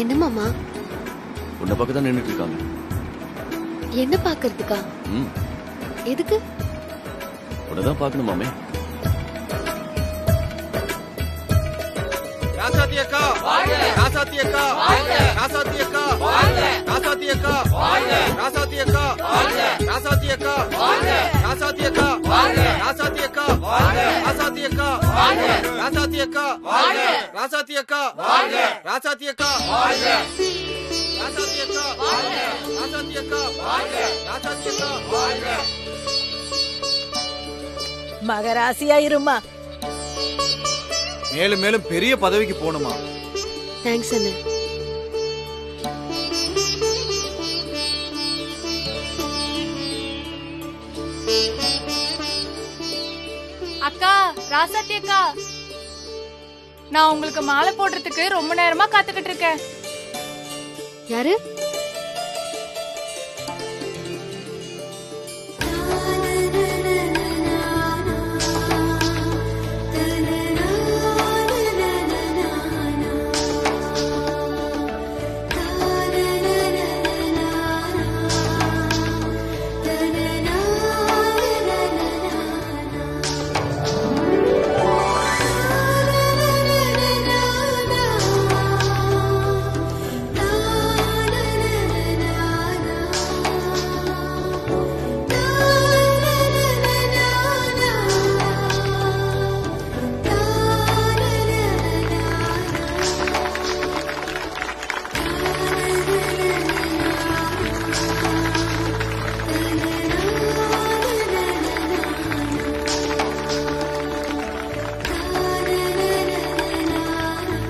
என்ன மாமா? உன்னை பக்கம் தான் நின்றுட்டு இருக்காங்க. என்ன பாக்குறதுக்கா? எதுக்கு? உன்னதான் பாக்கணும் மாமே. ராசாத்தி அக்கா ராசாத்தி அக்கா ராசாத்தி அக்கா ராசாத்தி அக்கா ராசாத்தி அக்கா ராசாத்தி அக்கா ராசாத்தி அக்கா ராசாத்தி அக்கா ராசாத்தி அக்கா ராசாத்தி அக்கா ராசாத்தி அக்கா ராசாத்தி அக்கா ராசாத்தி அக்கா ராசாத்தி அக்கா ராசாத்தி அக்கா மகராசியா இருமா. மேலும் மேலும் பெரிய பதவிக்கு போகணுமா? தேங்க்ஸ் அண்ணா. அக்கா, ராசாத்தி அக்கா, நான் உங்களுக்கு மாலை போடுறதுக்கு ரொம்ப நேரமா காத்துக்கிட்டு இருக்கேன். யாரு?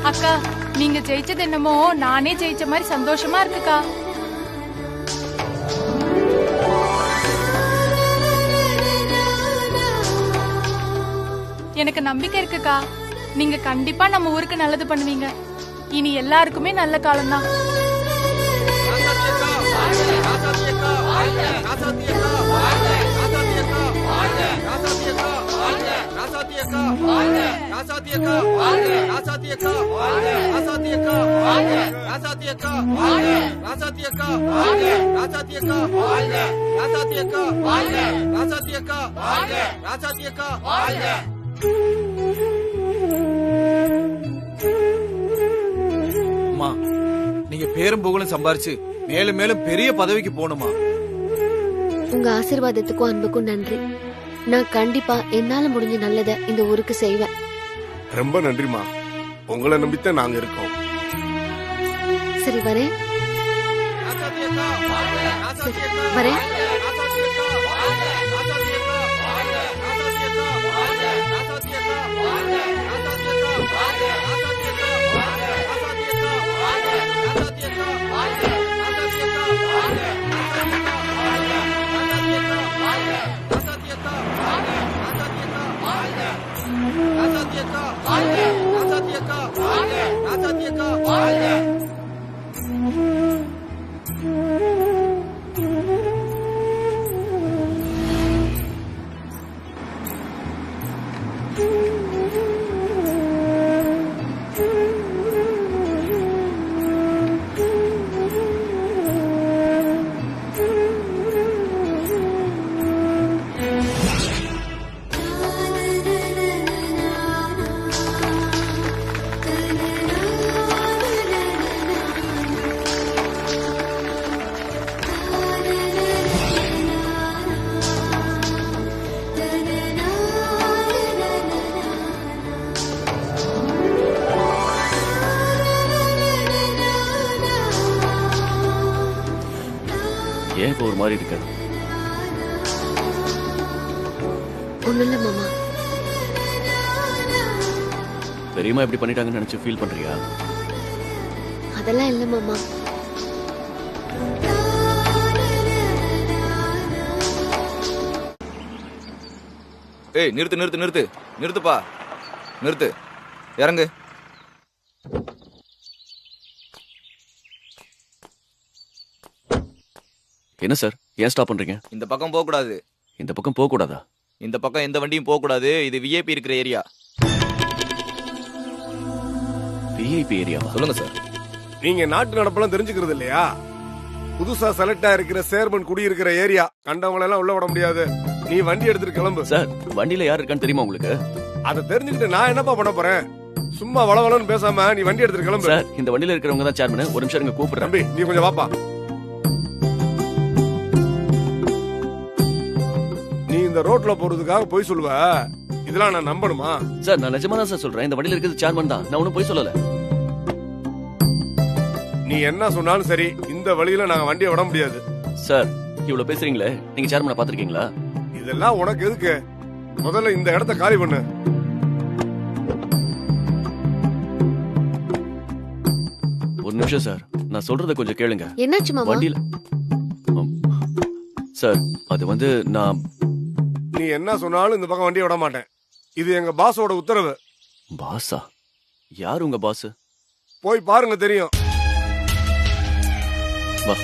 அக்கா, நீங்க ஜெயிச்சது என்னமோ நானே ஜெயிச்ச மாதிரி சந்தோஷமா இருக்குக்கா. எனக்கு நம்பிக்கை இருக்குக்கா. நீங்க கண்டிப்பா நம்ம ஊருக்கு நல்லது பண்ணுவீங்க. இனி எல்லாருக்குமே நல்ல காலம்தான். நீங்க பேரும் புகழும் சம்பாரிச்சு மேலும் மேலும் பெரிய பதவிக்கு போகணுமா? உங்க ஆசீர்வாதத்துக்கும் அன்புக்கும் நன்றி. நான் கண்டிப்பா என்னால முடிஞ்ச நல்லதை இந்த ஊருக்கு செய்வேன். ரொம்ப நன்றிமா. உங்களை நம்பித்தான் நாங்க இருக்கோம். சரி வரேன். வரேன். ஏன் இப்போ ஒரு மாதிரி இருக்க? ஒண்ணும் இல்ல மாமா. பெரியம்மா இப்படி பண்ணிட்டாங்கன்னு நினைச்சு ஃபீல் பண்றியா? அதெல்லாம் இல்ல மாமா. ஏய், நிறுத்து நிறுத்து நிறுத்து நிறுத்துப்பா, நிறுத்து, இறங்கு. என்ன சார், ஏன் ஸ்டாப் பண்றீங்க? இந்த பக்கம் போக கூடாது. இந்த பக்கம் போக கூடாதா? இந்த பக்கம் எந்த வண்டியும் போக கூடாது. இது விஐபி இருக்கிற ஏரியா. விஐபி ஏரியாவா? சொல்லுங்க சார். நீங்க நாட்டு நடப்பெல்லாம் தெரிஞ்சுக்கிறது இல்லையா? புதுசா செலக்டா இருக்கிற சேர்மன் குடியிருக்கிற ஏரியா, கண்டவங்களை எல்லாம் உள்ள விட முடியாது. நீ வண்டி எடுத்துட்டு கிளம்பு. சார் வண்டியில யார் இருக்கான்னு தெரியுமா உங்களுக்கு? அதை தெரிஞ்சுக்கிட்டு நான் என்னப்பா பண்ண போறேன்? சும்மா வளவளன்னு பேசாம நீ வண்டி எடுத்துட்டு கிளம்பு. சார் இந்த வண்டியில இருக்கிறவங்க தான் சேர்மன். ஒரு நிமிஷம் இருங்க, கூப்பிடுறேன். தம்பி நீ கொஞ்சம் வாப்பா. நீ இந்த ரோட்ல போறதுக்காக போய் சொல்லுவ, இதெல்லாம் நான் நம்பணுமா? சார் நான் நிஜமா தான் சார் சொல்றேன். இந்த வண்டியில இருக்கிறது சேர்மன் தான், நான் ஒன்னும் போய் சொல்லல. நீ என்ன சொன்னாலும் சரி, இந்த வழியில நாங்க வண்டியை விட முடியாது. சார் இவ்வளவு பேசுறீங்களே, நீங்க சேர்மனை பாத்திருக்கீங்களா? இதெல்லாம் உனக்கு எதுக்கு? முதல்ல இந்த இடத்த காலி பண்ணு. ஒரு நிமிஷம் சார், நான் சொல்றத கொஞ்சம் கேளுங்க. என்னாச்சு மாமா? வண்டியில சார் அது வந்து நான் நீ என்ன சொன்னாலும் இந்த பக்கம் வண்டியை விட மாட்டேன். இது எங்க பாஸோட உத்தரவு. பாஸா? யார் உங்க பாஸ்? போய் பாருங்க தெரியும். வா.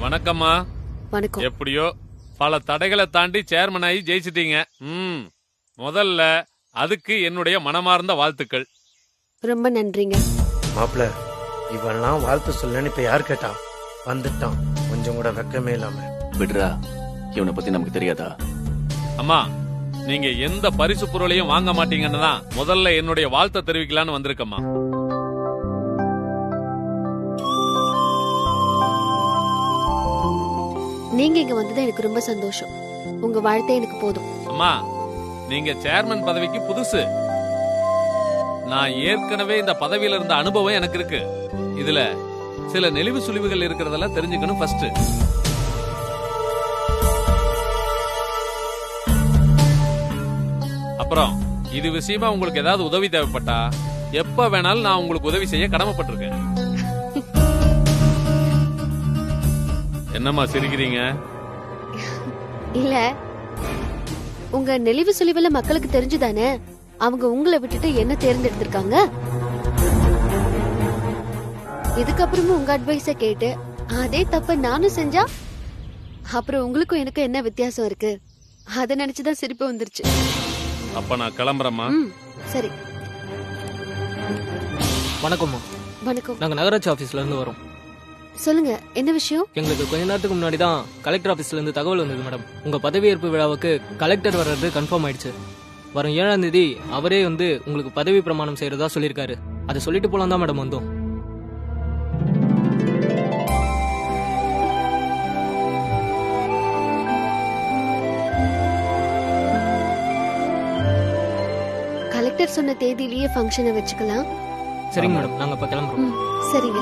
வணக்கம்மா. வணக்கம். எப்படியோ பல தடைகளை தாண்டி சேர்மன் ஆகி ஜெயிச்சிட்டீங்க. முதல்ல அதுக்கு என்னுடைய மனமார்ந்த வாழ்த்துக்கள். ரொம்ப நன்றிங்க. மாப்பிள்ள, இவெல்லாம் வாழ்த்து சொல்லன்னு இப்ப யார் கேட்டா? வந்துட்டான், கொஞ்சம் கூட வெக்கமே இல்லாம. விடுறா, இவனை பத்தி நமக்கு தெரியாதா? அம்மா, நீங்க எந்த பரிசு பொருளையும் வாங்க மாட்டீங்கன்னு தான் முதல்ல என்னுடைய வாழ்த்தை தெரிவிக்கலான்னு வந்திருக்கம்மா. நீங்க இங்க வந்தது எனக்கு ரொம்ப சந்தோஷம். உங்க வாழ்த்தே எனக்கு போதும். அம்மா, நீங்க சேர்மன் பதவிக்கு புதுசு. நான் ஏற்கனவே இந்த பதவியில இருந்த அனுபவம் எனக்கு இருக்கு. இதுல சில நெளிவு சுழிவுகள் இருக்கிறதெல்லாம் தெரிஞ்சுக்கணும் ஃபர்ஸ்ட். அப்புறம் இது விஷயமா உங்களுக்கு ஏதாவது உதவி தேவைப்பட்டா எப்ப வேணாலும் நான் உங்களுக்கு உதவி செய்ய கடமைப்பட்டிருக்கேன். என்னம்மா சிரிக்கிறீங்க? இல்ல, உங்க நெளிவு சுழிவுல மக்களுக்கு தெரிஞ்சுதானே அவங்க உங்களை விட்டுட்டு என்ன தேர்ந்தெடுத்திருக்காங்க. இதுக்கப்புறமும் உங்க அட்வைஸ கேட்டு அதே தப்ப நானும் செஞ்சா அப்புறம் உங்களுக்கும் எனக்கு என்ன வித்தியாசம் இருக்கு? அத நினைச்சுதான் சிரிப்பு வந்துருச்சு. அப்ப நான் கிளம்புறேம்மா. சரி. வணக்கம்மா. வணக்கம். நாங்க நகராட்சி ஆபீஸ்ல இருந்து வரோம். சொல்லுங்க, என்ன விஷயம்? எங்களுக்கு கொஞ்ச நேரத்துக்கு முன்னாடி தான் கலெக்டர் ஆபீஸ்ல இருந்து தகவல் வந்தது மேடம். உங்க பதவியேற்பு விழாவுக்கு கலெக்டர் வர்றது கன்ஃபார்ம் ஆயிடுச்சு. வரும் 7ஆம் தேதி அவரே வந்து உங்களுக்கு பதவி பிரமாணம் செய்யறதா சொல்லியிருக்காரு. அதை சொல்லிட்டு போலாம் தான் மேடம் வந்தோம். கலெக்டர் சொன்ன தேதியிலேயே ஃபங்க்ஷனை வச்சுக்கலாம். சரிங்க மேடம், நாங்க இப்ப கிளம்புறோம். சரிங்க.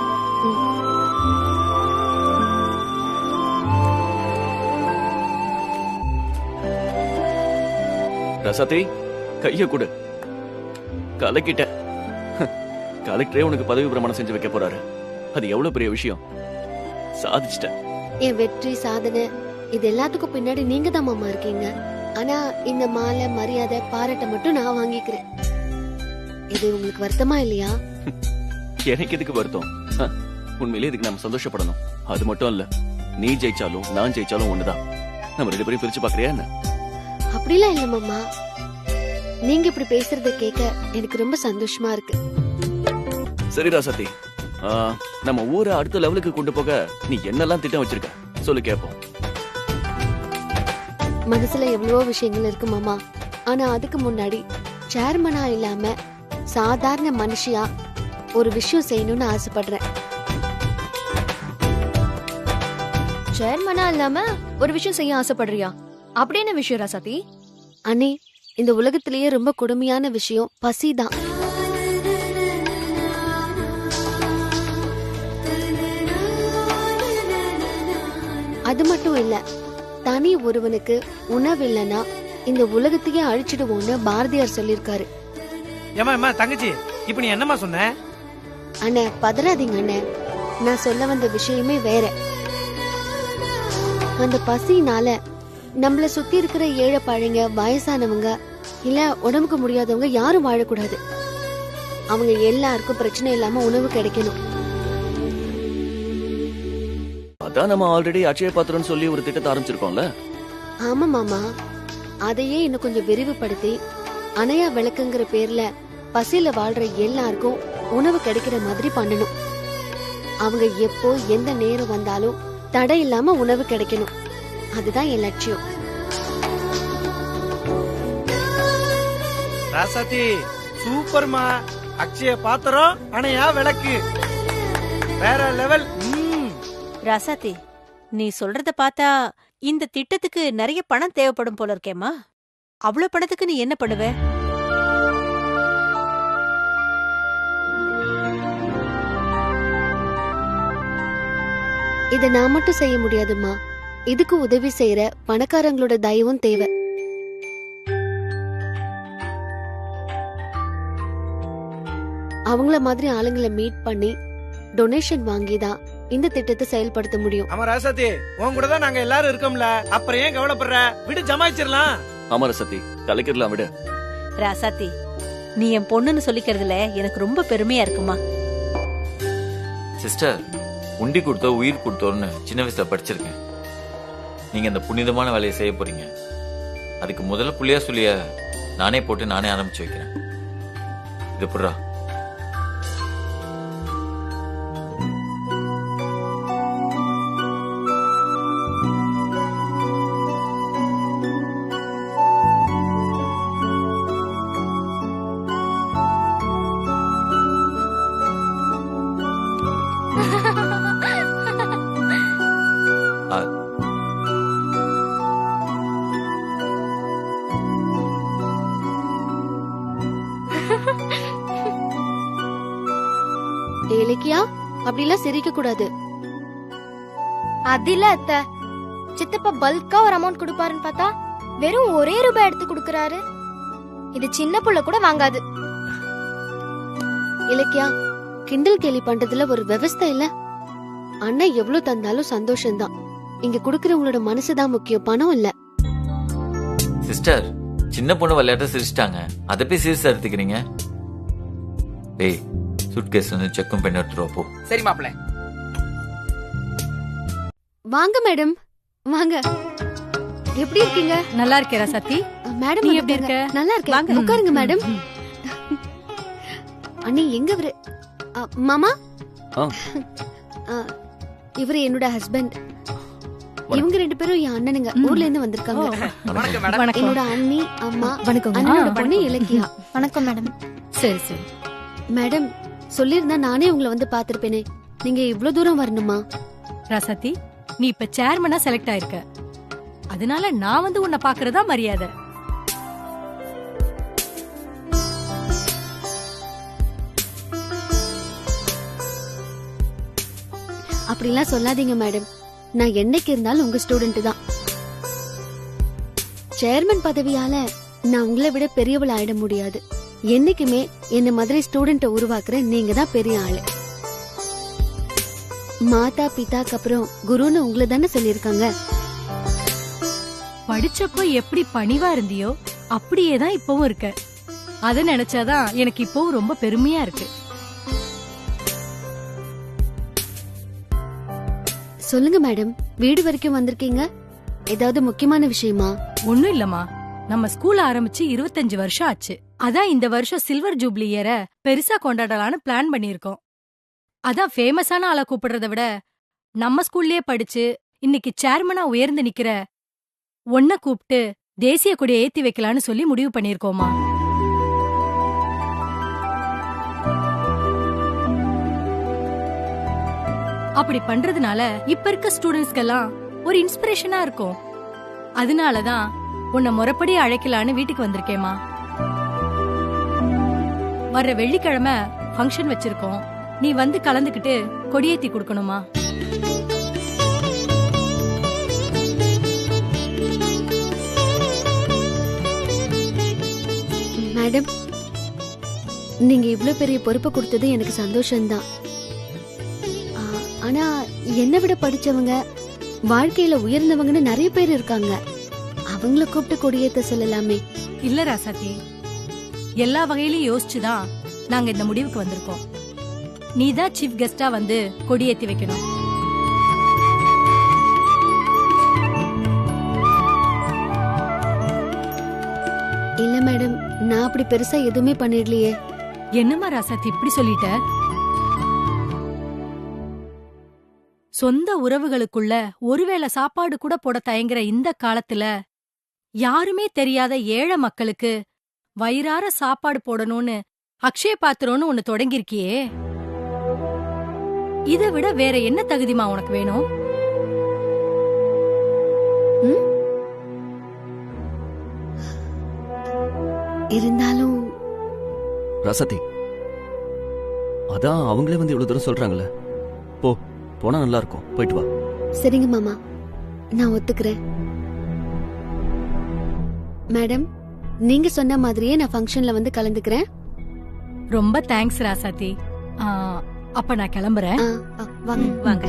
ரசதி, கைய கொடு. கலக்கிட்ட. கலெக்டரே உனக்கு பதவி பிரமாணம் செஞ்சு வைக்க போறாரு. அது எவ்வளவு பெரிய விஷயம். சாதிச்சிட்ட. என் வெற்றி சாதனை இது எல்லாத்துக்கும் பின்னாடி நீங்க தான் மாமா இருக்கீங்க. ஆனா இந்த மாலை மரியாதை பாராட்ட மட்டும் நான் வாங்கிக்கிறேன். இது உங்களுக்கு வருத்தமா இல்லையா? எனக்கு எதுக்கு வருத்தம்? உண்மையிலே இதுக்கு நம்ம சந்தோஷப்படணும். அது மட்டும் இல்ல, நீ ஜெயிச்சாலும் நான் ஜெயிச்சாலும் ஒண்ணுதான். நம்ம 2 பேரும் பிரிச்சு பாக்குறியா என்ன? அப்படிலாம் இல்ல மாமா, நீங்க இப்படி பேசுறத கேட்க எனக்கு ரொம்ப சந்தோஷமா இருக்கு. சரிடா சத்தி, நம்ம ஊரை அடுத்த லெவலுக்கு கொண்டு போக நீ என்னெல்லாம் திட்டம் வச்சிருக்க சொல்லு கேப்போம். மனசுல எவ்வளவோ விஷயங்கள் இருக்கு மாமா. ஆனா அதுக்கு முன்னாடி சேர்மனா இல்லாம சாதாரண மனுஷியா ஒரு விஷயம் செய்யணும்னு ஆசைப்படுறேன். சேர்மனா இல்லாம ஒரு விஷயம் செய்ய ஆசைப்படுறியா? அப்படி என்ன விஷயம் ராசாத்தி? அண்ணே, இந்த உலகத்திலேயே ரொம்ப கொடுமையான விஷயம் பசிதான். அது மட்டும் இல்ல, தனி ஒருவனுக்கு உணவு இல்லைன்னா இந்த உலகத்தையே அழிச்சிடுவோம்னு பாரதியார் சொல்லிருக்காரு. ஏமா தங்கச்சி, இப்ப நீ என்னமா சொன்ன? அண்ணே பதறாதீங்க அண்ணே, நான் சொல்ல வந்த விஷயமே வேற. அந்த பசினால நம்மள சுத்தி இருக்கிற ஏழை பழைங்க, வயசானவங்க, இல்ல உடம்புக்கு முடியாதவங்க யாரும் வாழக்கூடாது. அவங்க எல்லாருக்கும் பிரச்சனை இல்லாம உணவு கிடைக்கணும். அதான் நம்ம ஆல்ரெடி அட்சய பாத்திரம்னு சொல்லி ஒரு திட்டத்தை ஆரம்பிச்சிருக்கோம்ல. ஆமா மாமா, அதையே இன்னும் கொஞ்சம் விரிவுபடுத்தி அணையா விளக்குங்கிற பேர்ல பசியில வாழ்ற எல்லாருக்கும் உணவு கிடைக்கிற மாதிரி பண்ணணும். அவங்க எப்போ எந்த நேரம் வந்தாலும் தடை இல்லாம உணவு கிடைக்கணும். அதுதான் என் லட்சியம். ராசாத்தி சூப்பர்மா. அக்ஷய பாத்திரம், அணையா விளக்கு, வேற லெவல். ராசாத்தி, நீ சொல்றத பார்த்தா இந்த திட்டத்துக்கு நிறைய பணம் தேவைப்படும் போல இருக்கேம்மா. அவ்வளவு பணத்துக்கு நீ என்ன பண்ணுவ? இத நான் மட்டும் செய்ய முடியாதுமா. இதுக்கு உதவி செய்யற பணக்காரங்களோட தயவும் தேவை. அவங்கள மாதிரி ஆளுங்களை மீட் பண்ணி டொனேஷன் வாங்கிதான் இந்த திட்டத்தை செயல்படுத்த முடியும். ஆமா ராசாத்தி, உன் கூட தான் நாங்க எல்லாரும் இருக்கோம்ல, அப்புறம் ஏன் கவலைப்படுற? விடு, ஜமாயிச்சிரலாம். ஆமா ரசத்தி, கலைக்கிறலாம் விடு. ராசாத்தி, நீ என் பொண்ணுன்னு சொல்லிக்கிறதுல எனக்கு ரொம்ப பெருமையா இருக்குமா. சிஸ்டர், உண்டி கொடுத்தோ உயிர் கொடுத்தோன்னு சின்ன வயசுல படிச்சிருக்கேன். நீங்க அந்த புனிதமான வேலையை செய்ய போறீங்க. அதுக்கு முதல்ல புள்ளியா சொல்லிய நானே போட்டு நானே ஆரம்பிச்சு வைக்கிறேன். இது புறா. இலக்கியா, அப்படிலாம் சிரிக்க கூடாது. அது இல்ல அத்தை, சித்தப்பா பல்கா ஒரு அமௌண்ட் கொடுப்பாருன்னு பார்த்தா வெறும் ஒரே ரூபாய் எடுத்து கொடுக்கறாரு. இது சின்ன புள்ள கூட வாங்காது. இலக்கியா, கிண்டல் கேலி பண்றதுல ஒரு விவஸ்தை இல்ல. அண்ணன் எவ்வளவு தந்தாலும் சந்தோஷம்தான். இங்க குடுக்கறவங்களோட மனசுதான் முக்கியம், பணம் இல்ல. சிஸ்டர், சின்ன பொண்ணு விளையாட்ட சிரிச்சிட்டாங்க, அதை போய் சீரியஸா எடுத்துக்கிறீங்க. டேய், சூட்கேஸ் வந்து செக்கும் பண்ணி எடுத்துருவா போ. சரி மாப்பிள்ள. வாங்க மேடம், வாங்க. எப்படி இருக்கீங்க? நல்லா இருக்கே ராசாத்தி. மேடம் நீ எப்படி இருக்க? நல்லா இருக்கேன். உட்காருங்க மேடம். அண்ணி எங்க இவரு? மாமா, இவரு என்னோட ஹஸ்பண்ட். இவங்க ரெண்டு பேரும் என் அண்ணனுங்க, ஊர்ல இருந்து வந்திருக்காங்க. என்னோட அண்ணி, அம்மா, அண்ணனோட பொண்ணு இலக்கியா. வணக்கம் மேடம். சரி சரி மேடம், சொல்லிருந்தா நானே உங்களை வந்து பாத்திருப்பேனே. நீங்க இவ்ளோ தூரம் வரணுமா? ராசாத்தி, நீ இப்ப சேர்மனா செலக்ட் ஆயிருக்க, அதனால நான் வந்து உன்னை பாக்குறதா மரியாதை. அப்படிலாம் சொல்லாதீங்க மேடம். நான் என்னைக்கு இருந்தாலும் உங்க ஸ்டூடெண்ட் தான். சேர்மன் பதவியால நான் உங்களை விட பெரியவள் ஆயிட முடியாது. என்னைக்குமே என்ன மாதிரி ஸ்டூடெண்ட உருவாக்குற நீங்க தான் பெரிய ஆளு. மாதா பிதாக்கு அப்புறம் குருன்னு உங்களை தானே சொல்லிருக்காங்க. படிச்சப்போ எப்படி பணிவா இருந்தியோ அப்படியேதான் இப்பவும் இருக்க. அத நினைச்சாதான் எனக்கு இப்பவும் ரொம்ப பெருமையா இருக்கு. சொல்லுங்க மேடம், வீடு வரைக்கும் வந்திருக்கீங்க, ஏதாவது முக்கியமான விஷயமா? ஒண்ணும் இல்லம்மா, நம்ம ஸ்கூல் ஆரம்பிச்சு 25 வருஷம் ஆச்சு. அதான் இந்த வருஷம் சில்வர் ஜூப்ளி இயர பெருசா கொண்டாடலான்னு பிளான் பண்ணிருக்கோம். அதான் ஃபேமஸான ஆளை கூப்பிடுறத விட நம்ம ஸ்கூல்லயே படிச்சு இன்னைக்கு சேர்மனா உயர்ந்து நிக்கிற ஒன்ன கூப்பிட்டு தேசிய கொடியை ஏத்தி வைக்கலான்னு சொல்லி முடிவு பண்ணிருக்கோமா. அப்படி பண்றதுனால இப்ப இருக்க ஸ்டூடெண்ட்ஸ்க்கெல்லாம் ஒரு இன்ஸ்பிரேஷனா இருக்கும். அதனாலதான் உன்னை முறைப்படி அழைக்கலான்னு வீட்டுக்கு வந்திருக்கேமா. வர்ற வெள்ளிக்கிழமை ஃபங்க்ஷன் வச்சிருக்கோம், நீ வந்து கலந்துக்கிட்டு கொடியேத்தி கொடுக்கணுமா. மேடம், நீங்க இவ்ளோ பெரிய பொறுப்பை கொடுத்தது எனக்கு சந்தோஷம்தான். ஆனா என்னை விட படிச்சவங்க, வாழ்க்கையில உயர்ந்தவங்கன்னு நிறைய பேர் இருக்காங்க. அவங்கள கூப்பிட்டு கொடியேத்த சொல்லலாமே. இல்ல ராசாத்தி, எல்லா வகையிலயும் யோசிச்சுதான் நாங்க இந்த முடிவுக்கு வந்திருக்கோம். நீதான் சீஃப் கெஸ்டா வந்து கொடியேத்தி வைக்கணும். இல்ல மேடம், நான் அப்படி பெருசா எதுவுமே பண்ணிடலையே. என்னம்மா ராசாத்தி இப்படி சொல்லிட்ட? சொந்த உறவுகளுக்குள்ள ஒருவேளை சாப்பாடு கூட போட தயங்குற இந்த காலத்துல யாருமே தெரியாத ஏழை மக்களுக்கு வயிறார சாப்பாடு போடணும்னு அக்ஷய பாத்திரம்னு ஒண்ணு தொடங்கிருக்கியே, இதை விட வேற என்ன தகுதிமா உனக்கு வேணும்? இருந்தாலும் ரசதி, அதான் அவங்களே வந்து இவ்வளவு தூரம் சொல்றாங்களே, போனா நல்லா இருக்கும், போயிட்டு வா. சரிங்க மாமா, நான் ஒத்துக்கிறேன். மேடம், நீங்க சொன்ன மாதிரியே நான் ஃபங்க்ஷன்ல வந்து கலந்துக்கிறேன். ரொம்ப தேங்க்ஸ் ராசாத்தி. அப்ப நான் கிளம்புறேன். வாங்க வாங்க.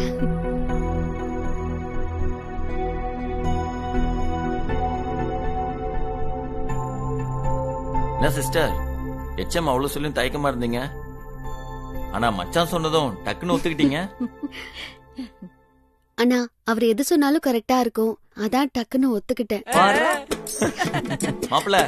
என்ன சிஸ்டர், எச்எம் அவ்வளவு சொல்லியும் தயக்கமா இருந்தீங்க, ஆனா மச்சான் சொன்னதும் டக்குன்னு ஒத்துக்கிட்டீங்க. அண்ணா, அவர் எது சொன்னாலும் கரெக்டா இருக்கும், அதான் டக்குன்னு ஒத்துக்கிட்டேன். மாப்பிள்ள,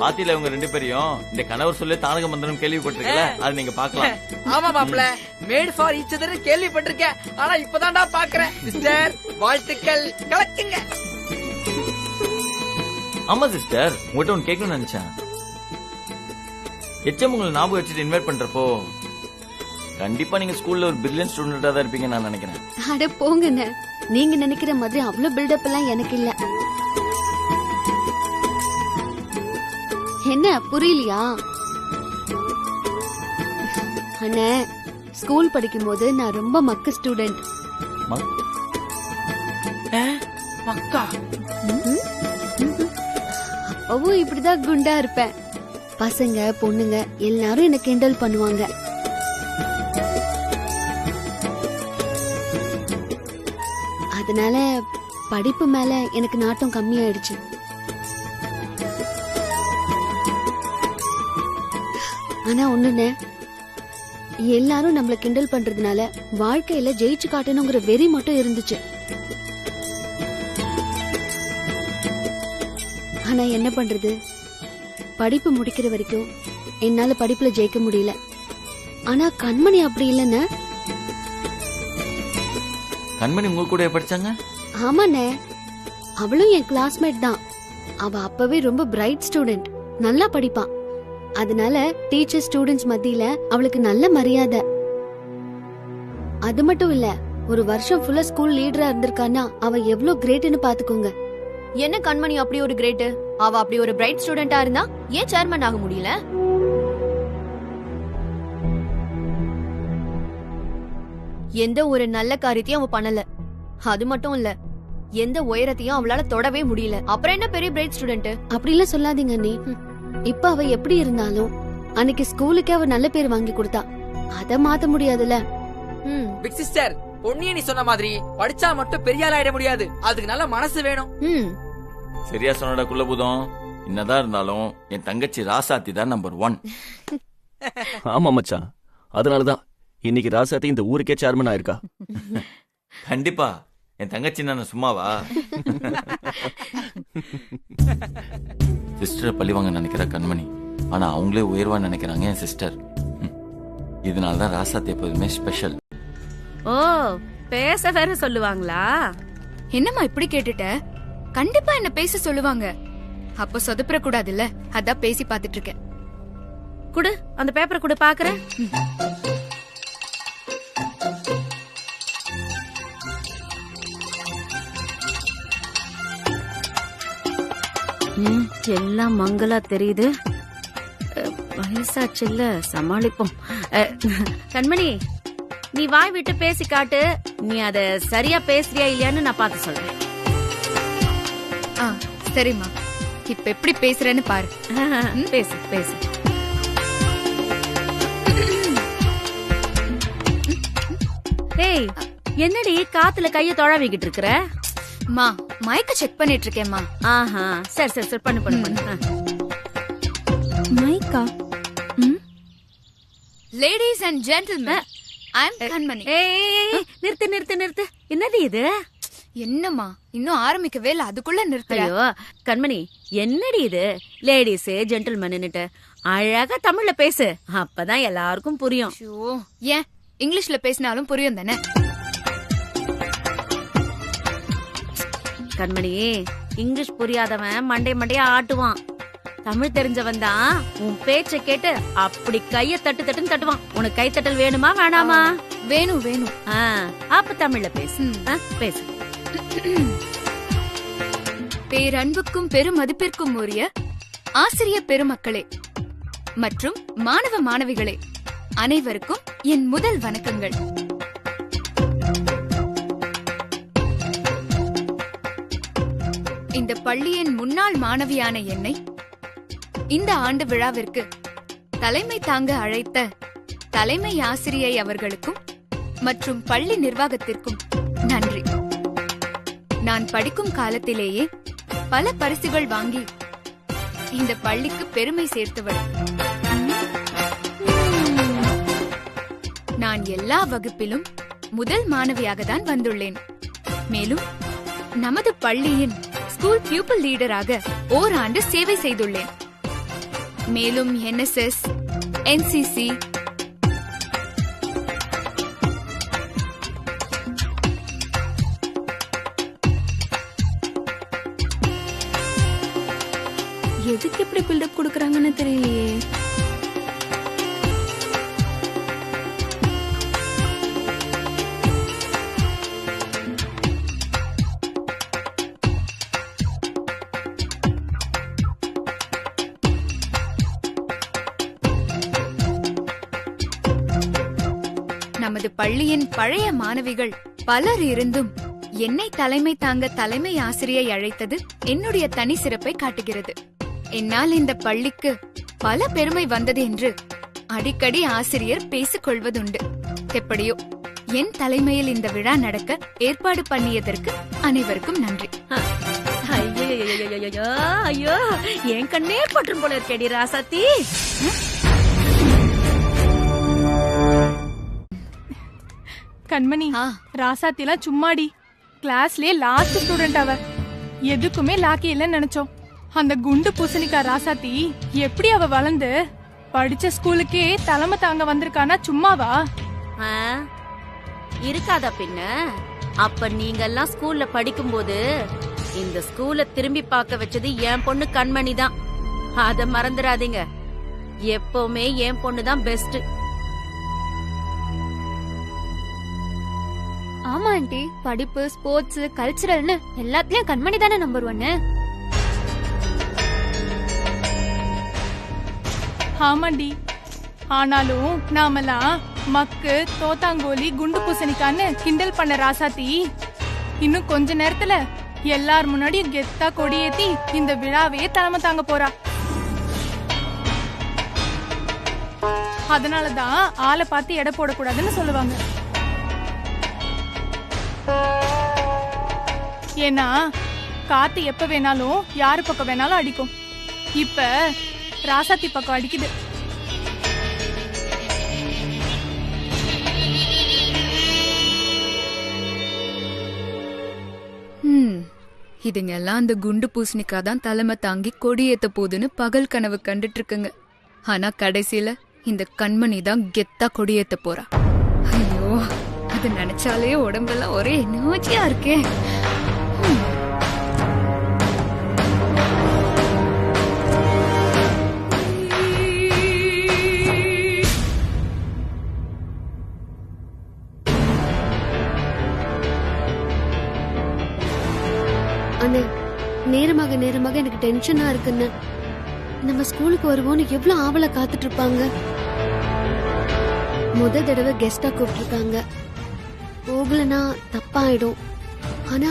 பாத்தியில இவங்க ரெண்டு பேரையும் இந்த கணவர் சொல்லி தாரக மந்திரம் கேள்விப்பட்டிருக்கல, அது நீங்க பாக்கலாம். ஆமா மாப்பிள்ள, மேட் ஃபார் ஈச் அதர் கேள்விப்பட்டிருக்கேன், ஆனா இப்பதான்டா பாக்குறேன். சிஸ்டர், வாழ்த்துக்கள், கலக்குங்க. ஆமா சிஸ்டர், உங்ககிட்ட ஒன்னு கேட்கணும்னு நினைச்சேன். எச்எம் உங்களை ஞாபகம் வச்சுட்டு இன்வைட் பண்றப்போ கண்டிப்பா நீங்க ஸ்கூல்ல ஒரு பிரில்லியன்ட் ஸ்டூடெண்டா தான் இருப்பீங்க நான் நினைக்கிறேன். அட போங்கண்ணே, நீங்க நினைக்கிற மாதிரி அவ்வளவு பில்டப் எல்லாம் எனக்கு இல்ல. என்ன புரியலையா? அண்ணே, ஸ்கூல் படிக்கும் போது நான் ரொம்ப மக்கு ஸ்டூடெண்ட். மக்கா? அப்பவும் இப்படிதான் குண்டா இருப்பேன். பசங்க பொண்ணுங்க எல்லாரும் என்ன கிண்டல் பண்ணுவாங்க. அதனால படிப்பு மேல எனக்கு நாட்டம் கம்மியாயிடுச்சு. ஆனா ஒண்ணுன்னு, எல்லாரும் நம்மள கிண்டல் பண்றதுனால வாழ்க்கையில ஜெயிச்சு காட்டணுங்கிற வெறி மட்டும் இருந்துச்சு. ஆனா என்ன பண்றது, படிப்பு முடிக்கிற வரைக்கும் என்னால படிப்புல ஜெயிக்க முடியல. ஆனா கண்மணி அப்படி இல்லன்னு. கண்மணி உங்க கூட படிச்சாங்க? ஆமாண்ணே, அவளும் என் கிளாஸ்மேட் தான். அவ அப்பவே ரொம்ப பிரைட் ஸ்டூடெண்ட், நல்லா படிப்பான். அதனால டீச்சர் ஸ்டூடெண்ட்ஸ் மத்தியில அவளுக்கு நல்ல மரியாதை. அது மட்டும் இல்ல, ஒரு வருஷம் ஃபுல்லா ஸ்கூல் லீடரா இருந்திருக்கானா அவ எவ்வளவு கிரேட்னு பாத்துக்கோங்க. என்ன கண்மணி அப்படி ஒரு கிரேட்? அவ அப்படி ஒரு பிரைட் ஸ்டூடெண்டா இருந்தா ஏன் சேர்மன் ஆக முடியல? எந்த ஒரு நல்ல காரியத்தையும் அவ பண்ணல. அது மட்டும் இல்ல, எந்த உயரத்தையும் அவளால தொடவே முடியல. அப்புறம் என்ன பெரிய பிரைட் ஸ்டூடெண்ட்? அப்படி எல்லாம் சொல்லாதீங்க நீ. இப்ப அவ எப்படி இருந்தாலும் அன்னைக்கு ஸ்கூலுக்கு அவ நல்ல பேர் வாங்கி கொடுத்தா, அத மாத்த முடியாதுல. பிக் சிஸ்டர், பொன்னிய நீ சொன்ன மாதிரி படிச்சா மட்டும் பெரிய ஆள் ஆயிட முடியாது, அதுக்கு நல்ல மனசு வேணும். சரியா சொன்னடா குலபூதம். என்னதான் இருந்தாலும் என் தங்கச்சி ராசாத்தி தான் நம்பர் 1. ஆமா மச்சான், அதனாலதான் இன்னைக்கு ராசாத்தி இந்த ஊருக்கே சேர்மன் ஆயிருக்கா. கண்டிப்பா, என் தங்கச்சி நான் சும்மாவா? சிஸ்டரை பழிவாங்க நினைக்கிற கண்மணி, ஆனா அவங்களே உயர்வா நினைக்கிறாங்க என் சிஸ்டர். இதனாலதான் ராசாத்தி எப்போதுமே ஸ்பெஷல். ஓ, பேச வேற சொல்லுவாங்களா? என்னம்மா இப்படி கேட்டுட்ட? கண்டிப்பா என்ன பேச சொல்லுவாங்க. அப்ப சொதப்பற கூடாதுல்ல, அதான் பேசி பாத்துட்டு இருக்கேன். குடு, அந்த பேப்பரை குடு பாக்குறேன். எல்லாம் மங்களா தெரியுது. வயசாச்சுல்ல, சமாளிப்போம். கண்மணி, நீ வாய் விட்டு பேசி காட்டு. நீ அத சரியா பேசுறியா இல்லையான்னு நான் பார்த்து சொல்றேன். சரிம்மா. இப்ப எப்படி பேசுறேன்னு பாரு. பேசு பேசு. ஏய், என்னடி காத்துல கைய தொழவிக்கிட்டு இருக்கிற? மா, மைக்க செக் பண்ணிட்டு இருக்கேம்மா. ஆஹா, சரி சரி சரி, பண்ணு பண்ணு பண்ணு. மைக்கா? லேடிஸ் அண்ட் ஜென்டில்மேன், ஐ அம் கண்மணி. ஏய், நிறுத்து நிறுத்து நிறுத்து. என்னது இது? என்னம்மா, இன்னும் ஆரம்பிக்கவே இல்ல, அதுக்குள்ள நிறுத்து. ஐயோ கண்மணி, என்னடி இது? லேடிஸ் ஜென்டில்மேன்னுட்டு அழகா தமிழ்ல பேசு, அப்பதான் எல்லாருக்கும் புரியும். ஏன் இங்கிலீஷ்ல பேசினாலும் புரியும் தானே? கண்மணி, இங்கிலீஷ் புரியாதவன் மண்டை மண்டையா ஆட்டுவான். தமிழ் தெரிஞ்சவன் தான் உன் பேச்ச கேட்டு அப்படி கைய தட்டு தட்டுன்னு தட்டுவான். உனக்கு கைத்தட்டல் வேணுமா வேணாமா? வேணும் வேணும். அப்ப தமிழ்ல பேசு. பேசு. பேரன்புக்கும் பெருமதிப்பிற்கும் உரிய ஆசிரிய பெருமக்களே மற்றும் மாணவ மாணவிகளே, அனைவருக்கும் என் முதல் வணக்கங்கள். இந்த பள்ளியின் முன்னாள் மாணவியான என்னை இந்த ஆண்டு விழாவிற்கு தலைமை தாங்க அழைத்த தலைமை ஆசிரியை அவர்களுக்கும் மற்றும் பள்ளி நிர்வாகத்திற்கும் நன்றி. நான் படிக்கும் காலத்திலேயே பல பரிசுகள் வாங்கி இந்த பள்ளிக்கு பெருமை சேர்த்தவள். நான் எல்லா வகுப்பிலும் முதல் மாணவியாக தான் வந்துள்ளேன். மேலும் நமது பள்ளியின் ஸ்கூல் பியூப்பிள் லீடராக ஓராண்டு சேவை செய்துள்ளேன். மேலும் NSS, NCC, எதுக்கு இப்படி பில்டப் கொடுக்கறாங்கன்னு தெரியலையே. நமது பள்ளியின் பழைய மாணவிகள் பலர் இருந்தும் என்னை தலைமை தாங்க தலைமை ஆசிரியை அழைத்தது என்னுடைய தனி சிறப்பை காட்டுகிறது. என்னால் இந்த பள்ளிக்கு பல பெருமை வந்தது என்று அடிக்கடி ஆசிரியர் பேசிக் கொள்வதுண்டு. எப்படியோ என் தலைமையில் இந்த விழா நடக்க ஏற்பாடு பண்ணியதற்கு அனைவருக்கும் நன்றி. ஐயோ, என் கண்ணே பற்றும் போல இருக்கேடி ராசாத்தி. கண்மணி, ராசாத்திலாம் சும்மாடி. கிளாஸ்லயே லாஸ்ட் ஸ்டூடெண்ட் அவ. எதுக்குமே லாக்கி இல்லைன்னு நினைச்சோம். அந்த குண்டு பூசணிக்கா ராசாத்தி எப்படி அவ வளர்ந்து படிச்ச ஸ்கூலுக்கே தலைமை தாங்க வந்திருக்கானா சும்மாவா? இருக்காதா பின்ன? அப்ப நீங்க எல்லாம் ஸ்கூல்ல படிக்கும் போது இந்த ஸ்கூல்ல திரும்பி பார்க்க வச்சது என் பொண்ணு கண்மணி தான். அத மறந்துடாதீங்க. எப்பவுமே என் பொண்ணு தான் பெஸ்ட். ஆமா ஆண்டி, படிப்பு, ஸ்போர்ட்ஸ், கல்ச்சரல்னு எல்லாத்துலயும் கண்மணி தானே நம்பர் 1. ஆமாண்டி. ஆனாலும் நாமெல்லாம் மக்கு, தோத்தாங்கோலி, குண்டு பூசணிக்கான்னு கிண்டல் பண்ண ராசாத்தி இன்னும் கொஞ்ச நேரத்துல எல்லார் முன்னாடியும் கெத்தா கொடியேத்தி இந்த விழாவையே தலைமை தாங்க போறா. அதனாலதான் ஆளை பார்த்து எடை போடக்கூடாதுன்னு சொல்லுவாங்க. ஏன்னா காத்து எப்ப வேணாலும் யாரு பக்கம் வேணாலும் அடிக்கும். இப்ப ராசாத்தி பக்கம் அடிக்குது. இதுங்க எல்லாம் அந்த குண்டு பூசணிக்கா தான் தலைமை தாங்கி கொடியேத்த போதுன்னு பகல் கனவு கண்டுட்டு இருக்குங்க. ஆனா கடைசியில இந்த கண்மணி தான் கெத்தா கொடியேத்த போறா. ஐயோ, அது நினைச்சாலே உடம்பெல்லாம் ஒரே எனர்ஜியா இருக்கே. அண்ணே, நேரமாக நேரமாக எனக்கு டென்ஷனா இருக்குன்னு. நம்ம ஸ்கூலுக்கு வருவோம்னு எவ்வளவு ஆவலை காத்துட்டு இருப்பாங்க. முத தடவை கெஸ்டா கூப்பிட்டுருக்காங்க. போகலனா தப்பாயிடும். ஆனா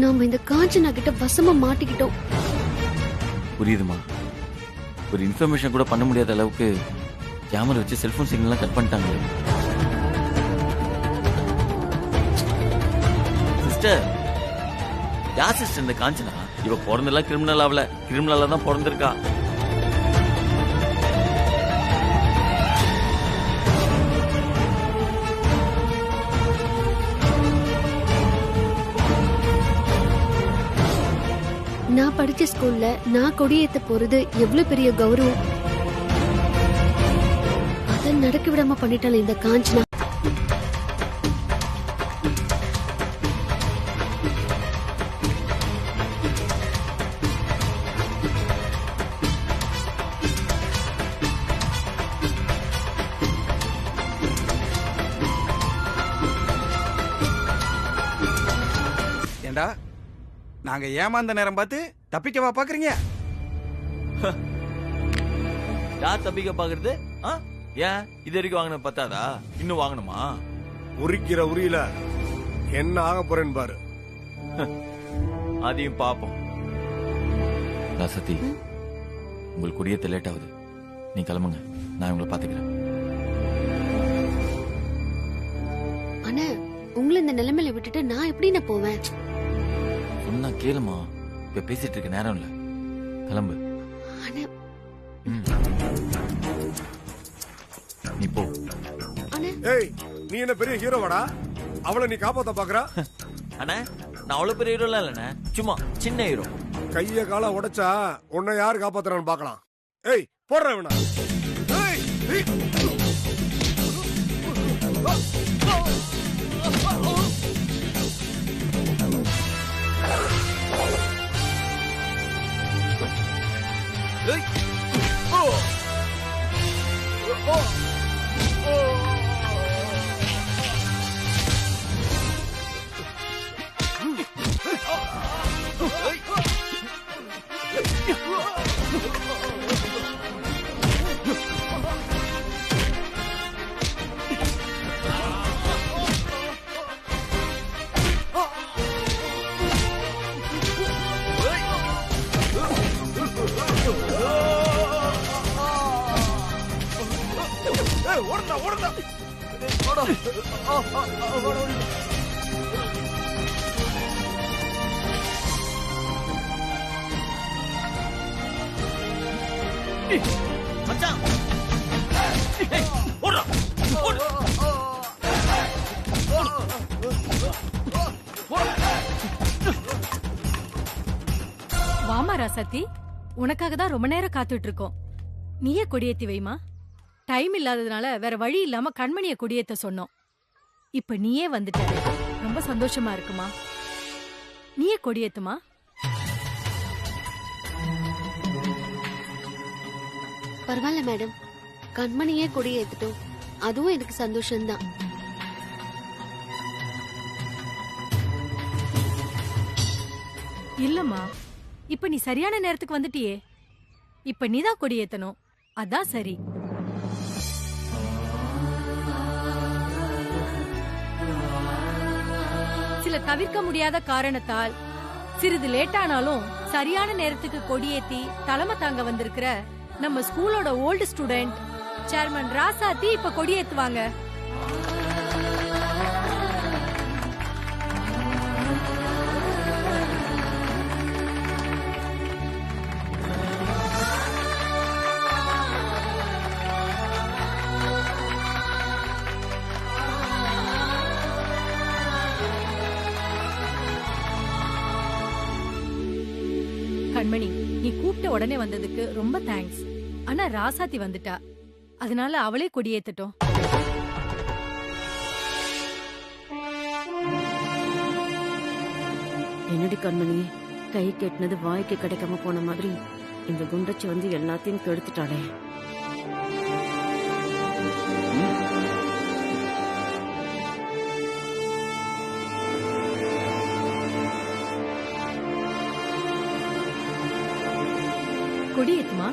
நாம இந்த காஞ்சனா கிட்ட வசமா மாட்டிக்கிட்டோம். புரியுதுமா. ஒரு இன்ஃபர்மேஷன் கூட பண்ண முடியாத அளவுக்கு கேமரா வச்சு செல்போன் சிக்னல்லாம் கட் பண்ணிட்டாங்க. சிஸ்டர், யார் சிஸ்டர் இந்த காஞ்சனா? இவ பிறந்தெல்லாம் கிரிமினல் ஆகல, கிரிமினலா தான் பிறந்திருக்கா. நான் படிச்ச ஸ்கூல்ல நான் கொடியேத்த போறது எவ்வளவு பெரிய கௌரவம். அதை நடக்க விடாம பண்ணிட்டால இந்த காஞ்சனா. ஏண்டா, நாங்க ஏமாந்த நேரம் பார்த்து தப்பிக்கவா பாக்குறீங்க? யார் தப்பிக்க பாக்குறது? ஏன் இது வரைக்கும் வாங்கின பத்தாதா? இன்னும் வாங்கணுமா? உரிக்கிற உரியில என்ன ஆக போறேன்னு பாரு. அதையும் பாப்போம். ராசதி, உங்களுக்கு குடியேத்த லேட் ஆகுது. நீ கிளம்புங்க, நான் உங்களை பாத்துக்கிறேன். ஆனா உங்களை இந்த நிலைமையில விட்டுட்டு நான் எப்படி நான் போவேன்? சொன்னா கேளுமா, இப்ப பேசிட்டு இருக்க நேரம் இல்ல. கிளம்பு. நீ போ. ஏய், நீ என்ன பெரிய ஹீரோவாடா? அவளை நீ காப்பாத்த பாக்குற? அண்ணா, நான் அவ்வளவு பெரிய ஹீரோ இல்ல, சும்மா சின்ன ஹீரோ. கைய கால உடைச்சா உன்னை யாரு காப்பாத்துறான்னு பாக்கலாம். ஏய், போடுற வேணா. வாமா ராசாத்தி, உனக்காக தான் ரொம்ப நேரம் காத்துட்டு இருக்கோம். நீயே கொடியேத்தி வைமா. டைம் இல்லாததுனால வேற வழி இல்லாம கண்மணிய கொடியேத்த சொன்னோம். இப்ப நீயே வந்துட்ட, ரொம்ப சந்தோஷமா இருக்குமா. நீயே கொடியேத்துமா. பரவாயில்ல மேடம், கண்மணியே கொடியேத்துட்டோம், அதுவும் எனக்கு சந்தோஷம்தான். இல்லம்மா, இப்ப நீ சரியான நேரத்துக்கு வந்துட்டியே. இப்ப நீதான் கொடியேத்தணும், அதான் சரி. சில தவிர்க்க முடியாத காரணத்தால் சிறிது லேட்டானாலும் சரியான நேரத்துக்கு கொடியேத்தி தலைமை தாங்க வந்திருக்கிற நம்ம ஸ்கூலோட ஓல்டு ஸ்டூடெண்ட் சேர்மன் ராசாத்தி இப்ப கொடியேத்துவாங்க. கண்மணி, நீ கூப்பிட்ட உடனே வந்ததுக்கு ரொம்ப தேங்க்ஸ். ஆனா ராசாத்தி வந்துட்டா, அதனால அவளே கொடியேத்தட்டும். என்னடி கண்மணி, கை கெட்டினது வாய்க்கு கிடைக்காம போன மாதிரி இந்த குண்டச்சி வந்து எல்லாத்தையும் கெடுத்துட்டாளே. கொடியேத்துமா.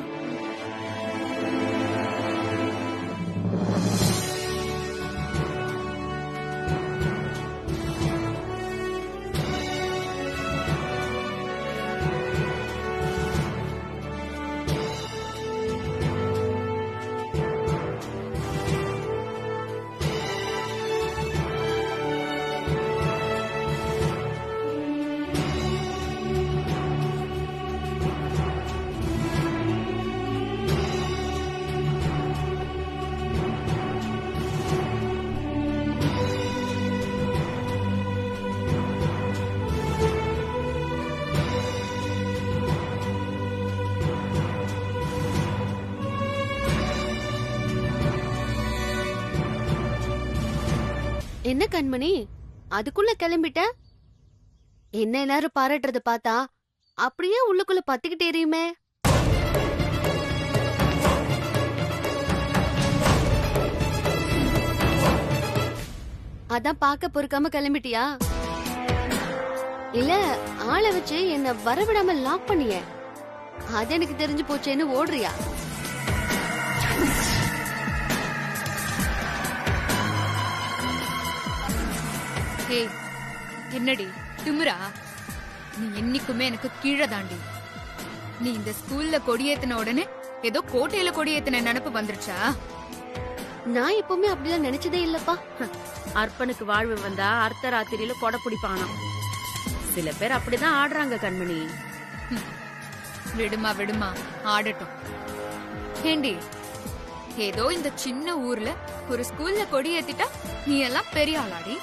என்ன கண்மணி, அதுக்குள்ள கிளம்பிட்ட? என்ன எல்லாரும் பாராட்டுறத பார்த்தா அப்படியே உள்ளுக்குள்ள பத்திக்கிட்டு எரியுமே. அதான் பார்க்க பொறுக்காம கிளம்பிட்டியா? இல்ல ஆளை வச்சு என்ன வரவிடாம லாக் பண்ணிய, அது எனக்கு தெரிஞ்சு போச்சேன்னு ஓடுறியா? ஏய், என்னடி திமிரா? நீ என்னைக்குமே எனக்கு கீழே தாண்டி. நீ இந்த ஸ்கூல்ல கொடியேத்தின உடனே ஏதோ கோட்டையில கொடியேத்தின நினைப்பு வந்துருச்சா? நான் எப்பவுமே அப்படிலாம் நினைச்சதே இல்லப்பா. அர்ப்பனுக்கு வாழ்வு வந்தா அர்த்த ராத்திரியில கொடை பிடிப்பானாம். சில பேர் அப்படிதான் ஆடுறாங்க கண்மணி. விடுமா விடுமா, ஆடட்டும். ஏண்டி, ஏதோ இந்த சின்ன ஊர்ல ஒரு ஸ்கூல்ல கொடியேத்திட்டா நீ எல்லாம் பெரிய ஆளாடி.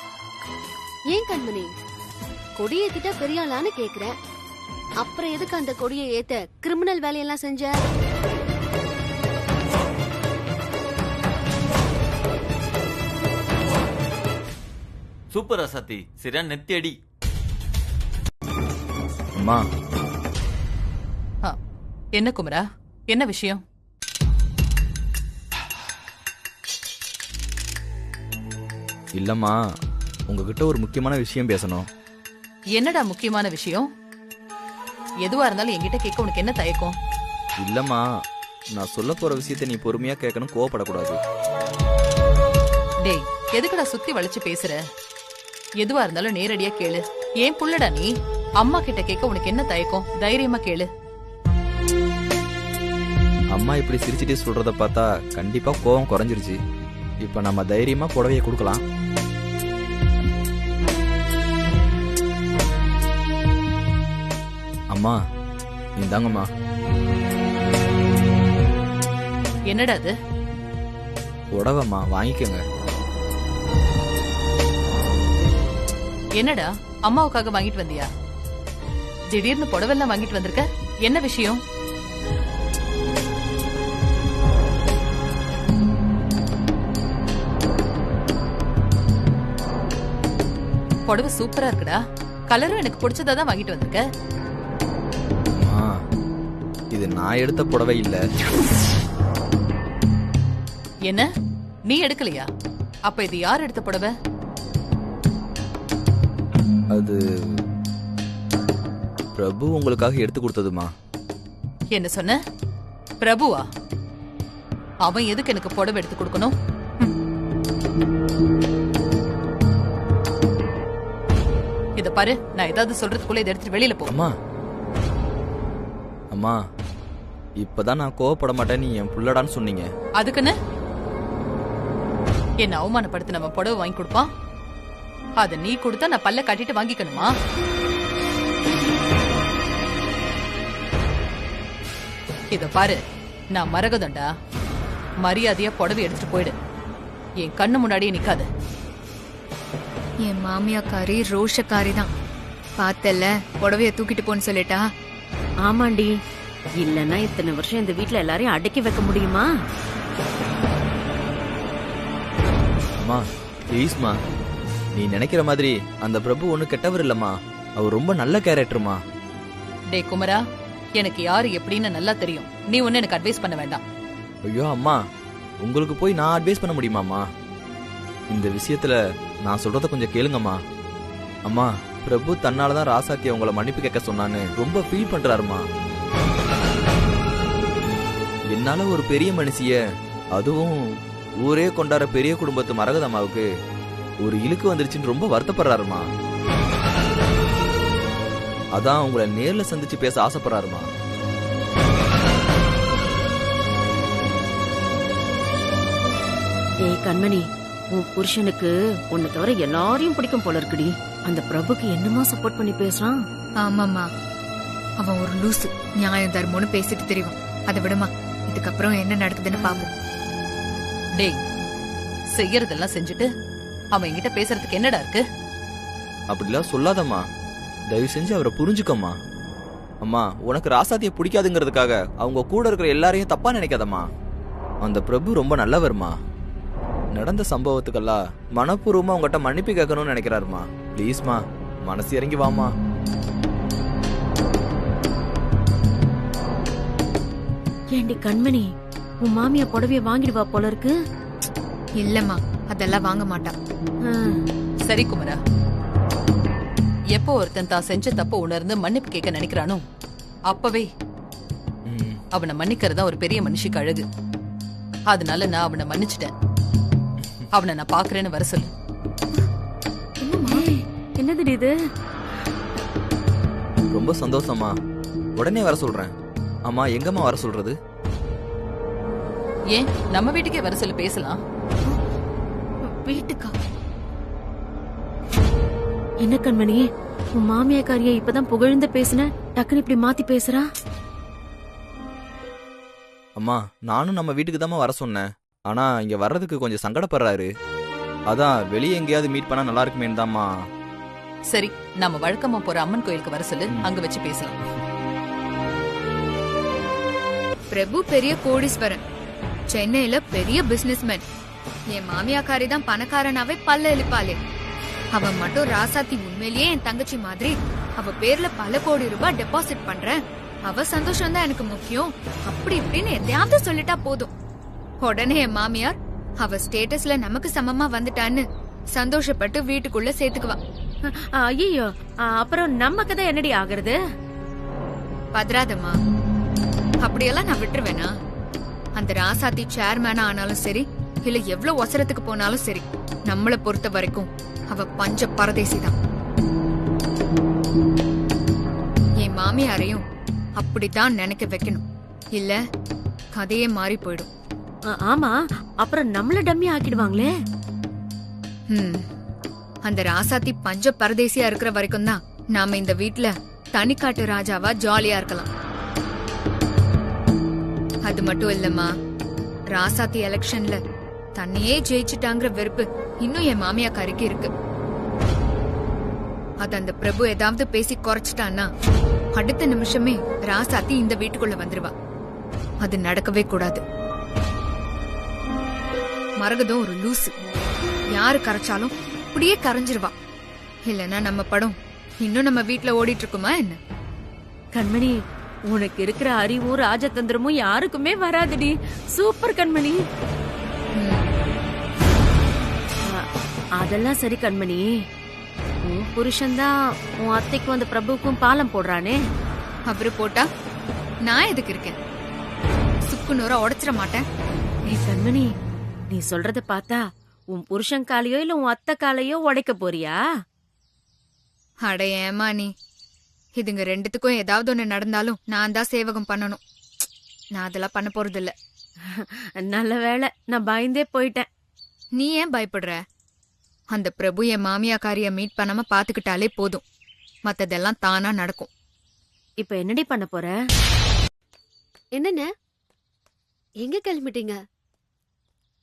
ஏன் கண்மணி, கொடியேத்திட்டா பெரிய ஆளான்னு கேக்குறேன். அப்புறம் எதுக்கு அந்த கொடியை ஏத்த கிரிமினல் வேலையெல்லாம் செஞ்ச? சூப்பர் ராசாத்தி, சரியா நெத்தி அடி. அம்மா. என்ன குமரா, என்ன விஷயம்? இல்லம்மா, உங்ககிட்ட ஒரு முக்கியமான விஷயம் பேசணும். என்னடா முக்கியமான விஷயம்? எதுவா இருந்தாலும் என்கிட்ட கேட்க உனக்கு என்ன தயக்கம்? இல்லம்மா, நான் சொல்ல போற விஷயத்தை நீ பொறுமையா கேட்கணும், கோவப்படக்கூடாது. டேய், எதுக்குடா சுத்தி வளைச்சு பேசுற? எதுவா இருந்தாலும் நேரடியா கேளு. ஏன் புள்ளடா நீ? அம்மா கிட்ட கேட்க உனக்கு என்ன தயக்கம்? தைரியமா கேளு. அம்மா இப்படி சிரிச்சுட்டே சொல்றத பார்த்தா கண்டிப்பா கோவம் குறைஞ்சிருச்சு. இப்ப நம்ம தைரியமா புடவைய கொடுக்கலாம். அம்மா, இந்தாங்கம்மா. என்னடா அது? புடவைம்மா, வாங்கிக்கோங்க. என்னடா அம்மாவுக்காக வாங்கிட்டு வந்தியா? திடீர்னு புடவெல்லாம் வாங்கிட்டு வந்திருக்க, என்ன விஷயம்? புடவை சூப்பரா இருக்குடா. கலரும் எனக்கு பிடிச்சதா தான் வாங்கிட்டு வந்திருக்க. இது நான் எடுத்த புடவை இல்ல. என்ன, நீ எடுக்கலையா? அப்ப இது யார் எடுத்த புடவை? அது பிரபு உங்களுக்காக எடுத்து கொடுத்ததுமா. என்ன சொன்ன? பிரபுவா? அவன் எதுக்கு எனக்கு புடவை எடுத்து கொடுக்கணும்? இத பாரு, நான் ஏதாவது சொல்றதுக்குள்ள இதை எடுத்துட்டு வெளியில போ. அம்மா, அம்மா, இப்பதான் நான் கோவப்பட மாட்டேன் நீ என் புள்ளடான்னு சொன்னீங்க. அதுக்குன்னு என்ன அவமானப்படுத்தி நம்ம புடவை வாங்கி கொடுப்பான்? அத நீ கொடுத்தா நான் பல்ல காட்டிட்டு வாங்கிக்கணுமா? இத பாரு, நான் மரகதண்டா. மரியாதையா புடவை எடுத்துட்டு போயிடு. என் கண்ணு முன்னாடியே நிக்காது. என் மாமியாக்காரி ரோஷக்காரி தான். பார்த்தல, புடவைய தூக்கிட்டு போன்னு சொல்லிட்டா. ஆமாண்டி, இல்லன்னா இத்தனை வருஷம் இந்த வீட்ல எல்லாரையும் அடக்கி வைக்க முடியுமா? அம்மா, ப்ளீஸ்மா, நீ நினைக்கிற மாதிரி அந்த பிரபு ஒண்ணு கெட்டவர் இல்லம்மா. அவர் ரொம்ப நல்ல கேரக்டர்மா. டே குமரா, எனக்கு யாரு எப்படின்னு நல்லா தெரியும். நீ ஒண்ணு எனக்கு அட்வைஸ் பண்ண வேண்டாம். ஐயோ அம்மா, உங்களுக்கு போய் நான் அட்வைஸ் பண்ண முடியுமாம்மா? இந்த விஷயத்துல நான் சொல்றத கொஞ்சம் கேளுங்கம்மா. அம்மா, பிரபு தன்னாலதான் ராசாத்தி அவங்கள மன்னிப்பு கேட்க சொன்னான்னு ரொம்ப ஃபீல் பண்றாருமா. என்னால ஒரு பெரிய மனுஷிய, அதுவும் ஊரே கொண்டாட பெரிய குடும்பத்து மரகதம்மாவுக்கு ஒரு இழுக்கு வந்துருச்சுன்னு ரொம்ப வருத்தப்படுறாருமா. அதான் உங்களை நேர்ல சந்திச்சு பேச ஆசைப்படுறாருமா. ஏய் கண்மணி, உன் புருஷனுக்கு உன்னை தவிர எல்லாரையும் பிடிக்கும் போல இருக்குடி. அந்த பிரபுக்கு என்னமா சப்போர்ட் பண்ணி பேசுறான்? ஆமாமா, அவன் ஒரு லூசு. நியாயம் தர்மம்னு பேசிட்டு தெரியும். அதை விடுமா, இதுக்கப்புறம் என்ன நடக்குதுன்னு பாப்போம். டேய், செய்யறதெல்லாம் செஞ்சுட்டு அவன் என்கிட்ட பேசுறதுக்கு என்னடா இருக்கு? அப்படிலாம் சொல்லாதம்மா, தயவு செஞ்சு அவரை புரிஞ்சுக்கம்மா. அம்மா, உனக்கு ராசாத்திய பிடிக்காதுங்கிறதுக்காக அவங்க கூட இருக்கிற எல்லாரையும் தப்பா நினைக்காதம்மா. அந்த பிரபு ரொம்ப நல்லவர்மா. நடந்த சம்பவத்துக்கெல்லாம் மனப்பூர்வமா உங்ககிட்ட மன்னிப்பு கேட்கணும்னு நினைக்கிறாருமா. ப்ளீஸ்மா, மனசு இறங்கி வாமா. ஏண்டி கண்மணி, உன் மாமியா புடவைய வாங்கிடுவா போல இருக்கு. இல்லம்மா, அதெல்லாம் வாங்க மாட்டா. சரி குமரா, எப்போ ஒருத்தன் தான் செஞ்ச தப்ப உணர்ந்து மன்னிப்பு கேட்க நினைக்கிறானோ அப்பவே அவனை மன்னிக்கிறதா ஒரு பெரிய மனுஷிக்கு அழகு. அதனால நான் அவனை மன்னிச்சிட்டேன். அவனை நான் பாக்குறேன்னு வர சொல்லு. என்னது இது? ரொம்ப சந்தோஷமா, உடனே வர சொல்றேன். அம்மா, எங்கம்மா வர சொல்றது? ஏன் நம்ம வீட்டுக்கே வர சொல்லு, பேசலாம். வீட்டுக்கா? என்ன கண்மணி, உன் மாமியாக்காரிய இப்பதான் புகழ்ந்து பேசுன, டக்குனு இப்படி மாத்தி பேசுறா? அம்மா, நானும் நம்ம வீட்டுக்கு தான் வர சொன்னேன். ஆனா இங்க வர்றதுக்கு கொஞ்சம் சங்கடப்படுறாரு. அதான் வெளியே எங்கேயாவது மீட் பண்ணா நல்லா இருக்குமேன்னு தான்மா. சரி, நம்ம வழக்கமா போற அம்மன் கோயிலுக்கு வர சொல்லு, அங்க வச்சு பேசலாம். பிரபு பெரிய கோடீஸ்வரன், சென்னையில பெரிய பிசினஸ்மேன். என் மாமியாக்காரி தான் பணக்காரனாவே பல்ல எழுப்பாளே. அவ மட்டும் ராசாத்தி உண்மையிலேயே என் தங்கச்சி மாதிரி. அவ பேர்ல பல கோடி ரூபாய் டெபாசிட் பண்றேன், அவ சந்தோஷம் தான் எனக்கு முக்கியம், அப்படி இப்படின்னு எதையாவது சொல்லிட்டா போதும். உடனே என் மாமியார் அவ ஸ்டேட்டஸ்ல நமக்கு சமமா வந்துட்டான்னு சந்தோஷப்பட்டு வீட்டுக்குள்ள சேர்த்துக்குவா. ஐயோ, அப்புறம் நம்ம கதை என்னடி ஆகுறது? பதறாதம்மா, அப்படியெல்லாம் நான் விட்டுருவேனா? அந்த ராசாத்தி சேர்மேனா ஆனாலும் சரி, இல்ல எவ்வளவு அவசரத்துக்கு போனாலும் சரி, நம்மள பொறுத்த வரைக்கும் அவ பஞ்ச பரதேசி தான். என் மாமியாரையும் அப்படித்தான் நினைக்க வைக்கணும், இல்ல கதையே மாறி போயிடும். ஆமா, அப்புறம் நம்மள டம்மி ஆக்கிடுவாங்களே. அந்த ராசாத்தி பஞ்ச பரதேசியா இருக்கிற வரைக்கும் தான் நாம இந்த வீட்ல தனிக்காட்டு ராஜாவா ஜாலியா இருக்கலாம். அது மட்டும் இல்லம்மா, ராசாத்தி எலெக்ஷன்ல தன்னையே ஜெயிச்சுட்டாங்கிற வெறுப்பு இன்னும் என் மாமியாக்காரிக்கு இருக்கு. அது அந்த பிரபு ஏதாவது பேசி குறைச்சிட்டான்னா அடுத்த நிமிஷமே ராசாத்தி இந்த வீட்டுக்குள்ள வந்துருவா. அது நடக்கவே கூடாது. மரகதம் ஒரு லூசு, யாரு கரைச்சாலும் அப்படியே கரைஞ்சிருவா. இல்லன்னா நம்ம படம் இன்னும் நம்ம வீட்டுல ஓடிட்டு இருக்குமா என்ன? கண்மணி, உனக்கு இருக்கிற அறிவும் ராஜதந்திரமும் யாருக்குமே வராதுடி. சூப்பர் கண்மணி. அதெல்லாம் சரி கண்மணி, உன் புருஷன்தான் உன் அத்தைக்கும் அந்த பிரபுக்கும் பாலம் போடுறானே. அவரு போட்டா நான் எதுக்கு இருக்கேன்? சுக்கு நூறா உடைச்சிட மாட்டேன். கண்மணி, நீ சொல்றத பார்த்தா உன் புருஷன் காலையோ இல்ல உன் அத்தை காலையோ உடைக்க போறியா? அட ஏமா நீ, இதுங்க ரெண்டுத்துக்கும் ஏதாவது ஒண்ணு நடந்தாலும் நான் தான் சேவகம் பண்ணணும். நான் அதெல்லாம் பண்ண போறது இல்ல. நல்ல வேளை, நான் பயந்தே போயிட்டேன். நீ ஏன் பயப்படுற? அந்த பிரபு என் மாமியாக்காரிய மீட் பண்ணாம பாத்துக்கிட்டாலே போதும், மத்ததெல்லாம் தானா நடக்கும். இப்ப என்னடி பண்ண போற? என்னென்ன எங்க கிளம்பிட்டீங்க?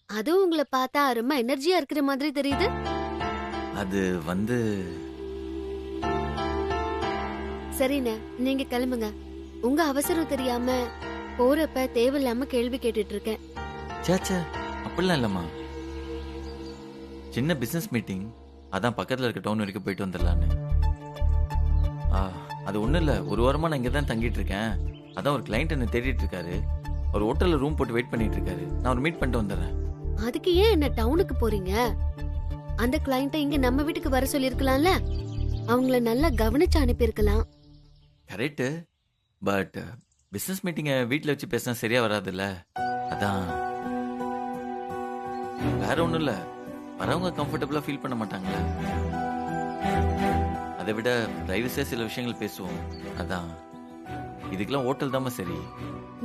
அதுவும் உங்களை பார்த்தா ரொம்ப எனர்ஜியா இருக்கிற மாதிரி தெரியுது. அது வந்து சரிண்ணே, நீங்க கிளம்புங்க. உங்க அவசரம் தெரியாம போறப்ப தேவையில்லாம கேள்வி கேட்டுட்டு இருக்கேன். சேச்சே, அப்படிலாம் இல்லம்மா. சின்ன பிசினஸ் மீட்டிங், அதான் பக்கத்துல இருக்க டவுன் வரைக்கும் போயிட்டு வந்துடலான்னு. அது ஒண்ணும் இல்ல, ஒரு வாரமா நான் இங்கதான் தங்கிட்டு இருக்கேன். அதான் ஒரு கிளைண்ட் என்ன தேடிட்டு இருக்காரு. ஒரு ஹோட்டல்ல ரூம் போட்டு வெயிட் பண்ணிட்டு இருக்காரு. நான் ஒரு மீட் பண்ணிட்டு வந்துடுறேன். அதுக்கு ஏன் என்ன டவுனுக்கு போறீங்க? அந்த கிளைண்ட இங்க நம்ம வீட்டுக்கு வர சொல்லிருக்கலாம்ல. அவங்கள நல்லா கவனிச்சு அனுப்பியிருக்கலாம். கரெக்ட், பட் பிசினஸ் மீட்டிங்கை வீட்டில் வச்சு பேசினா சரியா வராதுல்ல. அதான் வேற ஒன்றும் இல்லை, வரவங்க கம்ஃபர்டபுளா ஃபீல் பண்ண மாட்டாங்களா? அதை விட பிரைவசியா சில விஷயங்கள் பேசுவோம். அதான் இதுக்கெல்லாம் ஹோட்டல் தாமா சரி.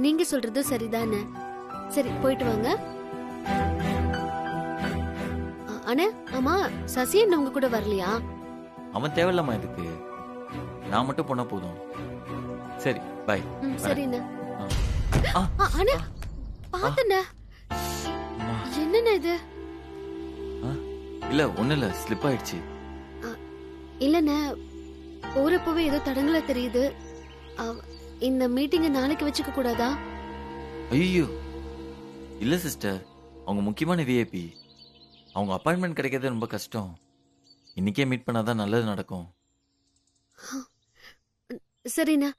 நீங்க சொல்றது சரிதானே. சரி, போயிட்டு வாங்க. அண்ணா, ஆமா, சசி என்ன உங்க கூட வரலையா? அவன் தேவையில்லாமா இதுக்கு, நான் மட்டும் போனா போதும். சரி, பை. சரிண்ணா. அண்ணா, பாத்துண்ணா. என்னண்ணா இது? இல்ல ஒண்ணு இல்ல, ஸ்லிப் ஆயிடுச்சு. இல்லண்ணா, போறப்பவே ஏதோ தடங்களா தெரியுது. இந்த மீட்டிங்க நாளைக்கு வச்சுக்க கூடாதா? ஐயோ இல்ல சிஸ்டர், அவங்க முக்கியமான விஐபி. அவங்க அப்பாயின்மெண்ட் கிடைக்கிறது ரொம்ப கஷ்டம். இன்னைக்கே மீட் பண்ணாதான் நல்லது நடக்கும். சரிண்ணா,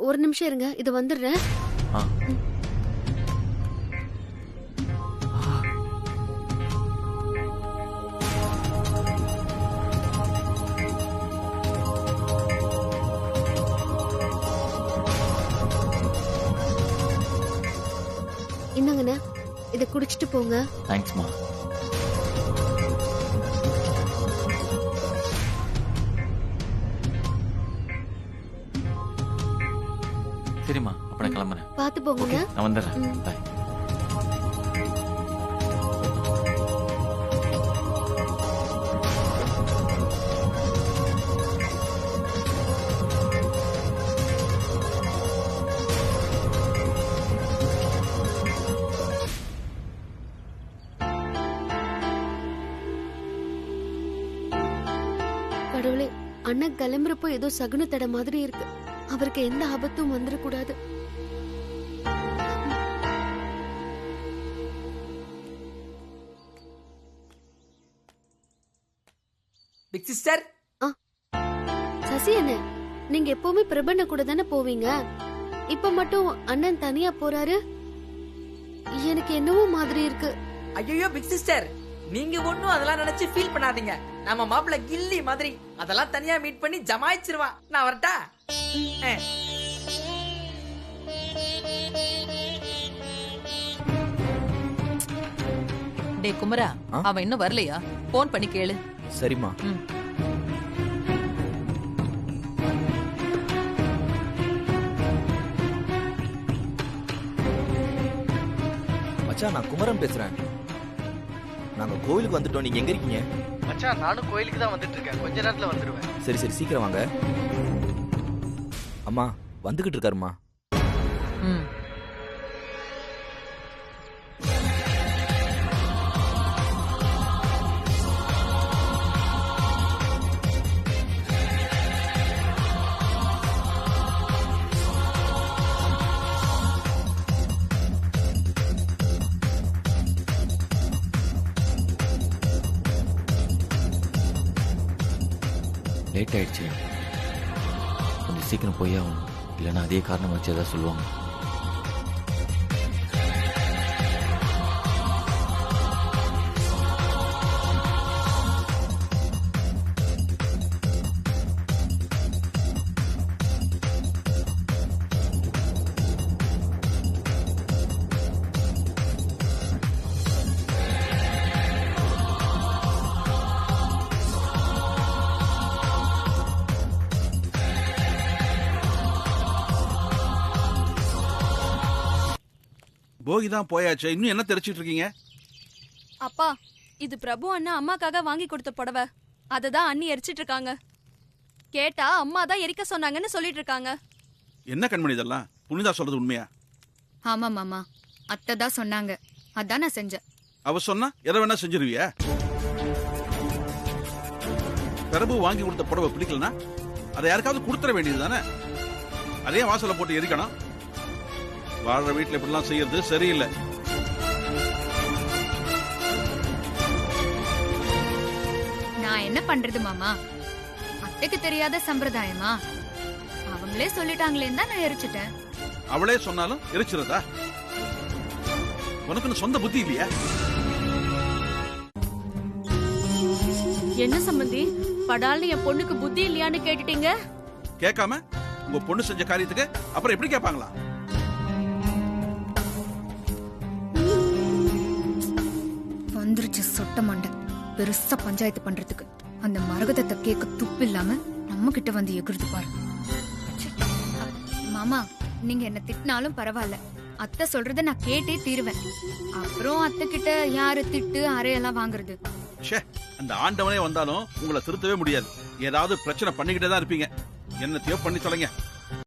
ஒரு நிமிஷம் இருங்க, இது வந்துடுறேன். ஆ. இந்தாங்கண்ணா, இதை குடிச்சிட்டு போங்க. தேங்க்ஸ்மா. சரிம்மா, அப்ப நான் கிளம்புறேன். பார்த்து போங்க. நான் வந்துடுறேன். பாய். கடவுளே, அண்ணன் கிளம்புறப்போ ஏதோ சகுன தடை மாதிரி இருக்கு. அவருக்கு எந்த ஆபத்தும் வந்துடக்கூடாது. Big sister. சசி அண்ணன், நீங்க எப்பவுமே பிரபண்ண கூட தானே போவீங்க. இப்ப மட்டும் அண்ணன் தனியா போறாரு. எனக்கு என்னவோ மாதிரி இருக்கு. ஐயோ பிக் சிஸ்டர், நீங்க ஒண்ணும் அதெல்லாம் நினைச்சு ஃபீல் பண்ணாதீங்க. நம்ம மாப்பிள்ள கில்லி மாதிரி அதெல்லாம் தனியா மீட் பண்ணி ஜமாயிச்சிருவான். நான் வரட்டா? டே குமரா, அவன் இன்னும் வரலையா? போன் பண்ணி கேளு. சரிம்மா. மச்சான், நான் குமரன் பேசுறேன். நாங்க கோவிலுக்கு வந்துட்டோம். நீங்க எங்க இருக்கீங்க? மச்சான், நானும் கோயிலுக்கு தான் வந்துட்டு இருக்கேன். கொஞ்ச நேரத்துல வந்துடுவேன். சரி சரி, சீக்கிரம் வாங்க. அம்மா வந்துகிட்டு இருக்காருமா. லேட் ஆயிடுச்சு, கொஞ்சம் சீக்கிரம் போய் ஆகணும். இல்லைன்னா அதே காரணம் வச்சு ஏதாவது சொல்லுவாங்க. போகி தான் போயாச்சு, இன்னும் என்ன தெரிச்சிட்டு இருக்கீங்க? அப்பா, இது பிரபு அண்ணா அம்மாக்காக வாங்கி கொடுத்த புடவை. அததான் அண்ணி எரிச்சிட்டு இருக்காங்க. கேட்டா அம்மா தான் எரிக்க சொன்னாங்கன்னு சொல்லிட்டு இருக்காங்க. என்ன கண்மணி இதெல்லாம்? புனிதா சொல்றது உண்மையா? ஆமா மாமா, அத்தை தான் சொன்னாங்க, அதான் நான் செஞ்சேன். அவ சொன்னா எதை வேணா செஞ்சிருவியா? பிரபு வாங்கி கொடுத்த புடவை பிடிக்கலனா அதை யாருக்காவது கொடுத்துட வேண்டியது தானே? அதே வாசல போட்டு எரிக்கணும். வாழ்ற வீட்டுல இப்படிலாம் செய்யறது சரியில்லை. நான் என்ன பண்றது மாமா? அத்தைக்கு தெரியாத சம்பிரதாயமா? அவங்களே சொல்லிட்டாங்களேன்னு தான் நான் எரிச்சிட்டேன். அவளே சொன்னாலும் எரிச்சிருதா? உனக்கு சொந்த புத்தி இல்லையா? என்ன சம்பந்தி, படால்னு என் பொண்ணுக்கு புத்தி இல்லையான்னு கேட்டுட்டீங்க? கேட்காம உங்க பொண்ணு செஞ்ச காரியத்துக்கு அப்புறம் எப்படி கேட்பாங்களா? வந்துருச்சு சொட்ட மண்டை, பெருசா பஞ்சாயத்து பண்றதுக்கு. அந்த மரகதத்தை கேட்க துப்பு இல்லாம நம்ம கிட்ட வந்து எகுறுது பாரு. மாமா, நீங்க என்ன திட்டினாலும் பரவாயில்ல, அத்தை சொல்றத நான் கேட்டே தீருவேன். அப்புறம் அத்தை கிட்ட யாரு திட்டு அறையெல்லாம் வாங்குறது? அந்த ஆண்டவனே வந்தாலும் உங்களை திருத்தவே முடியாது. ஏதாவது பிரச்சனை பண்ணிக்கிட்டே தான் இருப்பீங்க. என்னத்தையோ பண்ணி தொலைங்க.